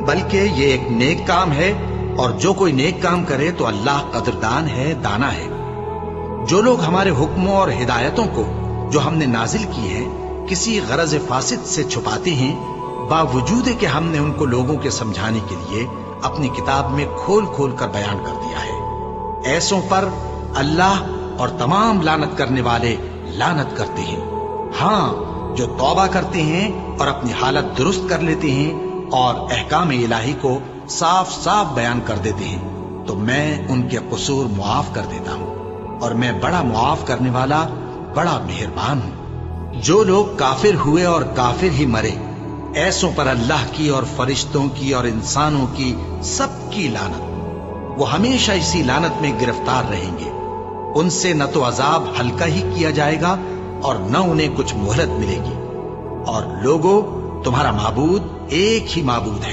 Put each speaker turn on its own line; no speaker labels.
بلکہ یہ ایک نیک کام ہے، اور جو کوئی نیک کام کرے تو اللہ قدردان ہے، دانا ہے۔ جو لوگ ہمارے حکموں اور ہدایتوں کو جو ہم نے نازل کی ہیں کسی غرض فاسد سے چھپاتے ہیں، باوجود کہ ہم نے ان کو لوگوں کے سمجھانے کے لیے اپنی کتاب میں کھول کھول کر بیان کر دیا ہے، ایسوں پر اللہ اور تمام لعنت کرنے والے لعنت کرتے ہیں۔ ہاں، جو توبہ کرتے ہیں اور اپنی حالت درست کر لیتے ہیں اور احکام الہی کو صاف صاف بیان کر دیتے ہیں تو میں ان کے قصور معاف کر دیتا ہوں، اور میں بڑا معاف کرنے والا، بڑا مہربان ہوں۔ جو لوگ کافر ہوئے اور کافر ہی مرے، ایسوں پر اللہ کی اور فرشتوں کی اور انسانوں کی سب کی لعنت، وہ ہمیشہ اسی لعنت میں گرفتار رہیں گے۔ ان سے نہ تو عذاب ہلکا ہی کیا جائے گا اور نہ انہیں کچھ مہلت ملے گی۔ اور لوگوں، تمہارا معبود ایک ہی معبود ہے۔